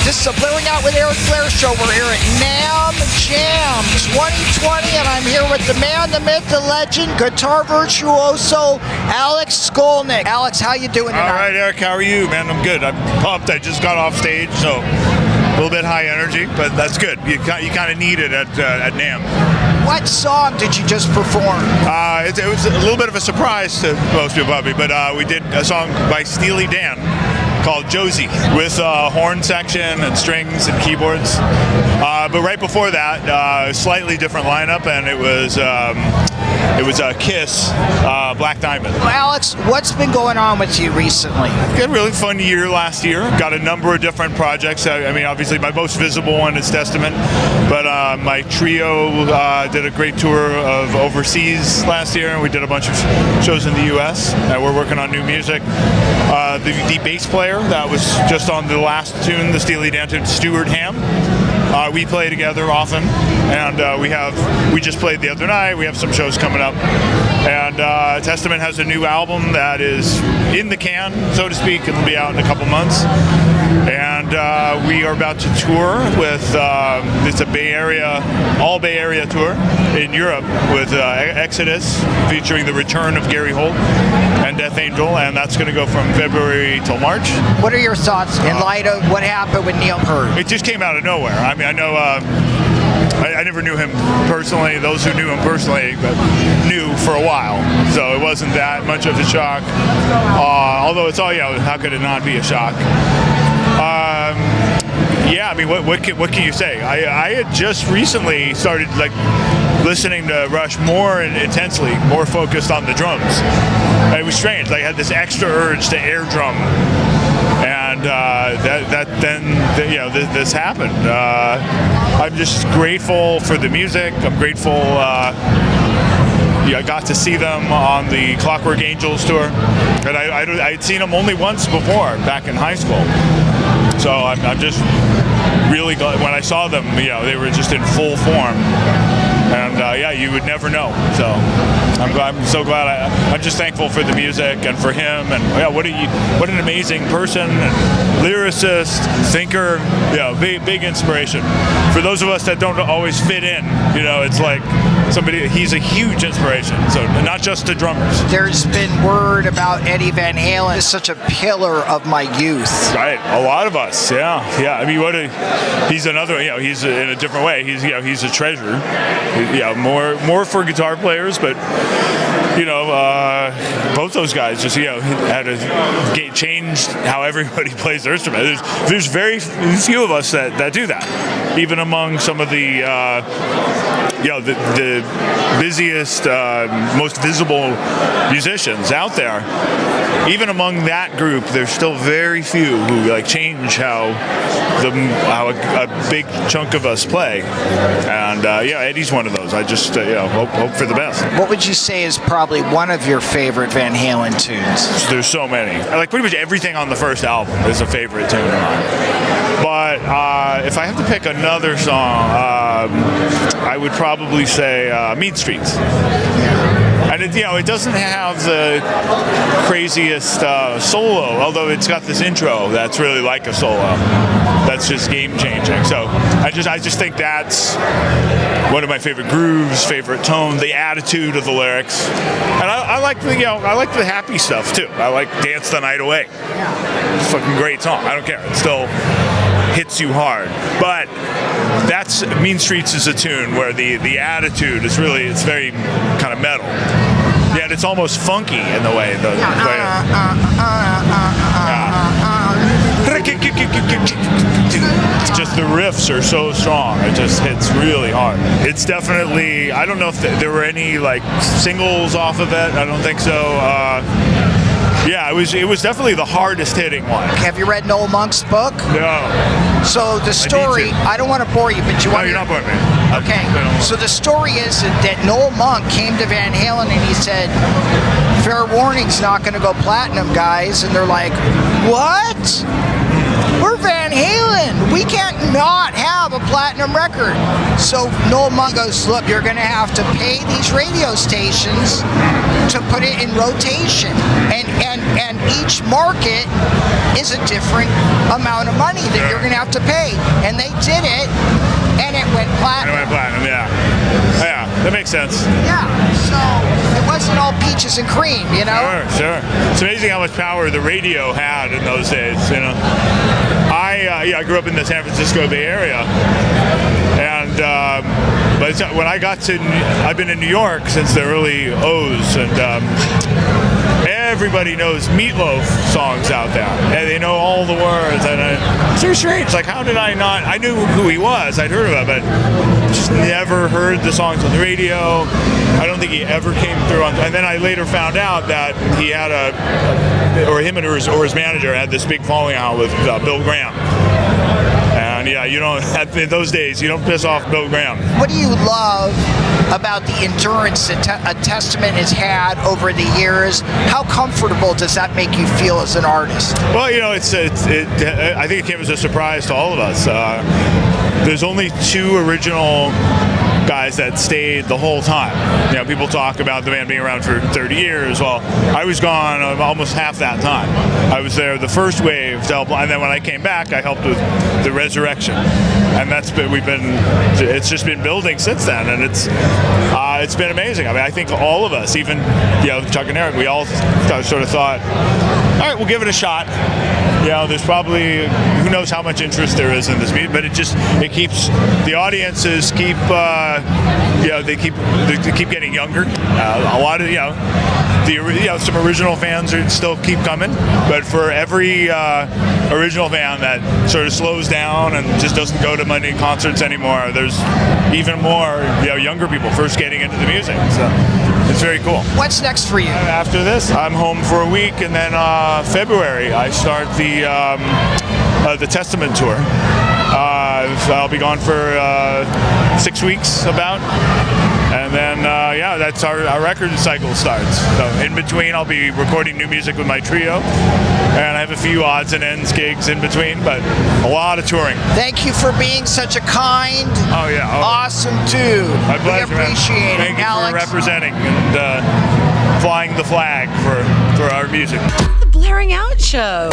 This is a Blairing Out with Eric Blair show. We're here at NAMM Jam 2020, and I'm here with the man, the myth, the legend, guitar virtuoso, Alex Skolnick. Alex, how you doing tonight? All right, Eric, how are you, man? I'm good. I'm pumped. I just got off stage, so a little bit high energy, but that's good. You kind of need it at NAMM. What song did you just perform? It was a little bit of a surprise to most people, probably, but we did a song by Steely Dan called Josie with horn section and strings and keyboards. But right before that, slightly different lineup, and it was Kiss, Black Diamond. Well, Alex, what's been going on with you recently? Had a really fun year last year. Got a number of different projects. I mean, obviously my most visible one is Testament, but my trio did a great tour of overseas last year, and we did a bunch of shows in the U.S. We're working on new music. The bass player that was just on the last tune, the Steely Dan tune, Stuart Ham. We play together often, and we just played the other night. We have some shows coming up, and Testament has a new album that is in the can, so to speak. It'll be out in a couple months, and we are about to tour with it's a all Bay Area tour in Europe with Exodus, featuring the return of Gary Holt and Death Angel, and that's going to go from February till March. What are your thoughts in light of what happened with Neil Peart? It just came out of nowhere. I mean, I know I never knew him personally. Those who knew him personally knew for a while, so it wasn't that much of a shock. Although it's all, how could it not be a shock? Yeah, I mean, what can you say? I had just recently started listening to Rush more intensely, more focused on the drums. And it was strange. I had this extra urge to air drum, and this happened. I'm just grateful for the music. I'm grateful. I got to see them on the Clockwork Angels tour, and I'd seen them only once before, back in high school. So I'm just really glad when I saw them. They were just in full form, and you would never know. So I'm so glad. I'm just thankful for the music and for him. And what an amazing person and lyricist, thinker. Big inspiration for those of us that don't always fit in. It's like he's a huge inspiration. So not just to drummers. There's been word about Eddie Van Halen is such a pillar of my youth. Right, a lot of us. Yeah. I mean, he's another. He's in a different way. He's a treasure. More for guitar players, but both those guys just had to changed how everybody plays their instrument. There's very few of us that do that, even among some of the the busiest, most visible musicians out there. Even among that group, there's still very few who change how a big chunk of us play. And Eddie's one of those. I just hope for the best. What would you say is probably one of your favorite Van Halen tunes? There's so many. Pretty much everything on the first album is a favorite tune of mine. But if I have to pick another song, I would probably say Mean Streets. And it doesn't have the craziest solo, although it's got this intro that's really like a solo. That's just game changing. So I just think that's one of my favorite grooves, favorite tone, the attitude of the lyrics, and I like the happy stuff too. I like Dance the Night Away. It's a fucking great song. I don't care. It still hits you hard, but that's Mean Streets is a tune where the attitude is really, it's very kind of metal. Yet it's almost funky in the way. It's just the riffs are so strong. It just hits really hard. It's definitely, I don't know if there were any singles off of it. I don't think so. It was definitely the hardest hitting one. Have you read Noel Monk's book? No. So the story, I don't want to bore you, but you want to... No, you're not boring me. Okay. So the story is that Noel Monk came to Van Halen and he said, "Fair Warning's not going to go platinum, guys." And they're like, "What? We're Van Halen. We can't not have have a platinum record. So Noel Monk goes, look, you're going to have to pay these radio stations to put it in rotation. And each market is a different amount of money that you're going to have to pay. And they did it, and it went platinum. It went platinum, yeah. Yeah, that makes sense. Yeah, so it wasn't all peaches and cream, you know? Sure. It's amazing how much power the radio had in those days, you know. I grew up in the San Francisco Bay Area, and but when I got to, I've been in New York since the early O's, and everybody knows Meatloaf songs out there, and they know all the words, and it's so strange. Like, how did I not? I knew who he was, I'd heard of him, but just never heard the songs on the radio. I don't think he ever came through on. And then I later found out that he had or his manager had this big falling out with Bill Graham. And yeah, you don't, in those days, you don't piss off Bill Graham. What do you love about the endurance that a Testament has had over the years? How comfortable does that make you feel as an artist? Well, you know, I think it came as a surprise to all of us. There's only 2 original guys that stayed the whole time. You know, people talk about the band being around for 30 years. Well, I was gone almost half that time. I was there the first wave to help, and then when I came back, I helped with the resurrection. And it's just been building since then, and it's been amazing. I mean, I think all of us, even Chuck and Eric, we all sort of thought, all right, we'll give it a shot. You know, there's probably, who knows how much interest there is in this music, but it keeps, the audiences keep, they keep getting younger. A lot of, some original fans still keep coming, but for every original fan that sort of slows down and just doesn't go to many concerts anymore, there's even more, younger people first getting into the music. So it's very cool. What's next for you? After this, I'm home for a week, and then February I start the Testament tour. I'll be gone for 6 weeks about, and then that's our record cycle starts. So in between, I'll be recording new music with my trio, and I have a few odds and ends gigs in between, but a lot of touring. Thank you for being such a kind, awesome dude. My pleasure. We appreciate Thank it, you Alex. for representing and flying the flag for our music. The Blairing Out Show.